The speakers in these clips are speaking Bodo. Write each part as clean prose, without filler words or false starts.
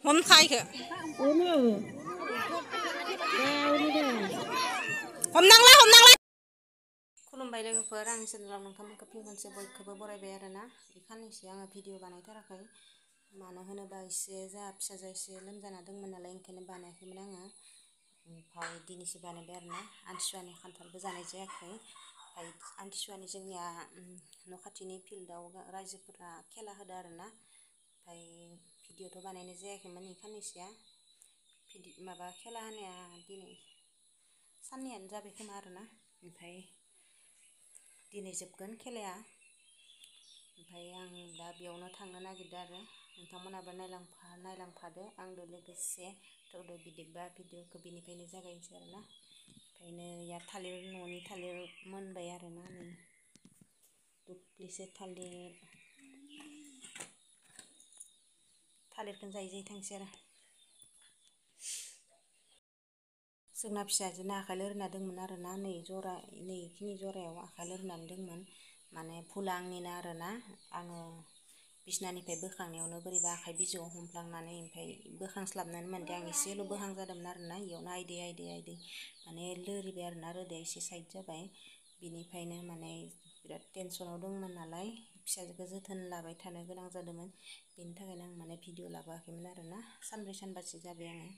हमखायखो हमनांला खुलुमबाय लोगोफोर आंनि चेनेलाव नोंथांमोनखौ फिन खनसे बयखौबो बरायबाय आरोना बेखानैसो आङो भिडिअ बानायथाराखै मानो होनोबा एसे जोंहा फिसाजोआ एसे लोमजाना दंमोन नालाय ओंखायनो बानायाखैमोन आङो ओमफ्राय दिनैसो बानायबाय आरोना आमथिसुवानि खान्थालबो जानाय जायाखै ओमफ्राय आमथिसुवानि जोंनिया न' खाथिनि फिल्डआव रायजोफोरा खेला होदो आरोना ओमफ्राय भिडिअथ' बानायनाय जायाखैमोन बेखानैसोआ माबा खेला होनाया दिनै साननैयानो जाबाय खोमा आरोना ओमफ्राय दिनै जोबगोन खेलाया ओमफ्राय आं दा बेयावनो थांनो नागिरदों आरो नोंथांमोनाबो नायलांफादो आंदो लोगोसे थौदो बिदिबा भिडिअखौ बिनिफ्रायनो जागायनोसै आरोना ओमफ्राय नै या न'नि थालिर मोनबाय आरोना नै दुब्लिसे थालिरखौनो जायै थांसै आरो जोंना फिसाजोना आखाइ लोरिना दंमोन आरोना नै इखिनि जरायाव आखाइ लोरिनानै दंमोन माने भुला आंनिनो आरोना आङो बिसनानिफ्राय बोखांनायावनो बोरैबा आखाइ बिजौआव हमफ्लांनानै ओमफ्राय बोखांस्लाबनानै मोनदों आं एसेल' बोहां जादोंमोन आरोना इयावनो आइदै माने लोरिबाय आरोना रोदाया एसे साइड जाबाय बिनिफ्रायनो माने बिराद टेनसनाव दंमोन नालाय फिसाजोखौ जोथोन लाबाय थानो गोनां जादोंमोन बेनि थाखायनो आं माने भिडिअ लाबोआखैमोन आरोना सानब्रै सानबासो जाबाय आङो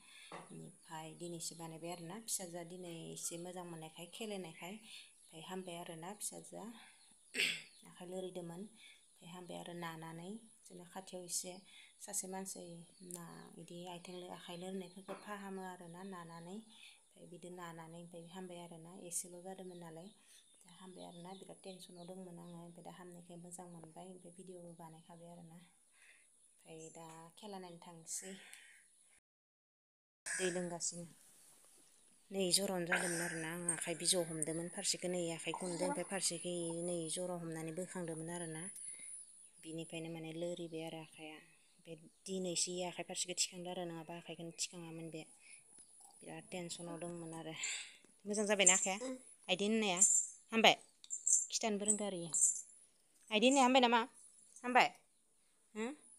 ओमफ्राय दिनैसो बानायबाय आरोना फिसाजोआ दिनै एसे मोजां मोननायखाय खेलेनायखाय ओमफ्राय हामबाय आरोना फिसाजोआ आखाइ लोरिदोंमोन ओमफ्राय हामबाय आरो नानानै जोंना खाथियाव एसे सासे मानसि बिदि आखाइ लोरिनायफोरखौ फाहामो आरोना नानानै ओमफ्राय बिदि नानानै ओमफ्राय हामबाय आरोना एसेल' जादोंमोन नालाय दा हामबाय आरोना बिराद टेनसनाव दंमोन आङो ओमफ्राय दा हामनायखाय मोजां मोनबाय ओमफ्राय भिडिअबो बानायखाबाय आरोना ओमफ्राय दा खेला नायनो थांसै दै लोंगासिनो नै जरावनो जादोंमोन आरोना आं आखाइ बिजौ हमदोंमोन फारसेखौ नै आखाइखौ हमदों ओमफ्राय फारसेखै नै जराव हमनानै बोखांदोंमोन आरोना बिनिफ्रायनो माने लोरिबाय आरो आखाइया ओमफ्राय दिनैसो आखाइ फारसेखौ थिखांदों आरो नङाबा आखाइखौनो थिखाङामोन बे बिराद टेनसनाव दंमोन आरो मोजां जाबायना आखाइया आइदिन होननाया हामबाय खिथानोबो रोंगौ आरो इयो आइदिन होननाया हामबाय नामा हामबाय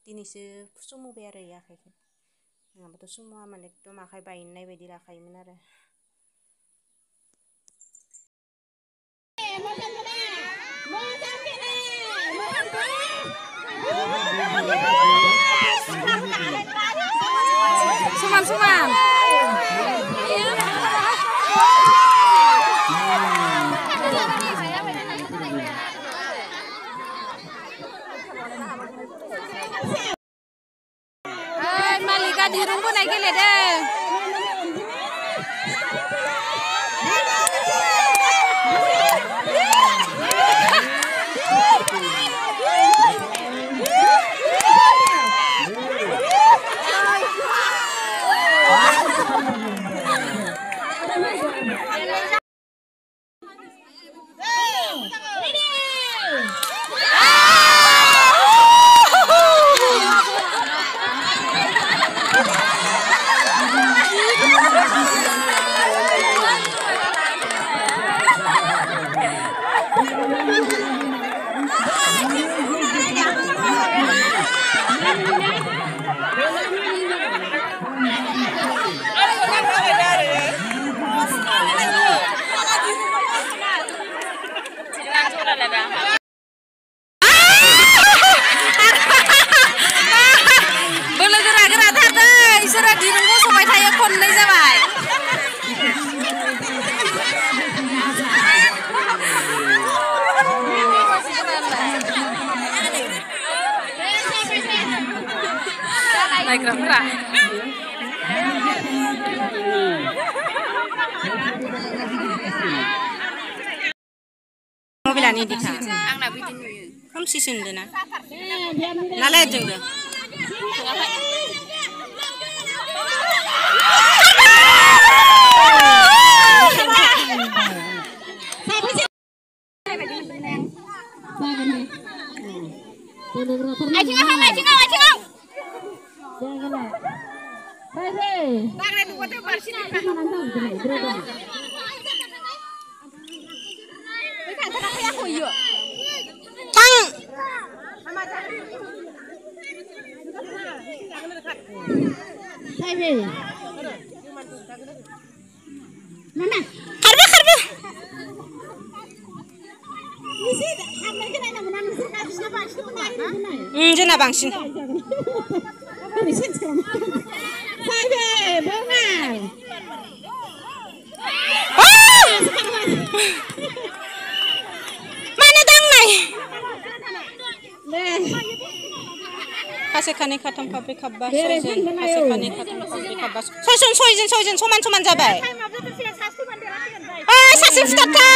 दिनैसो सोमावबाय आरो इयो आखाइखौ नङाबाथ' सोमावामोन एकदम आखाइ बायनाय बायदि लाखायोमोन आरो समान मालिका दिरुं बोनाय गेलेदों बोलो गोरा थारदै इसोरा दिरुं गसबाय थायो खननै जाबाय नायग्राफोरा मबाइलानो इदिखा आंनाबो बिदि नुयो खोमसिसो नुदोंना नालाय जोंबो जोंना बांसिन मानो दांनाय खासे खानै खाथाम खाब्रै खाबा सयजन खासे खानै खाथाम खाब्रै खाबा सयजन समान समान जाबाय सासे फुथारखा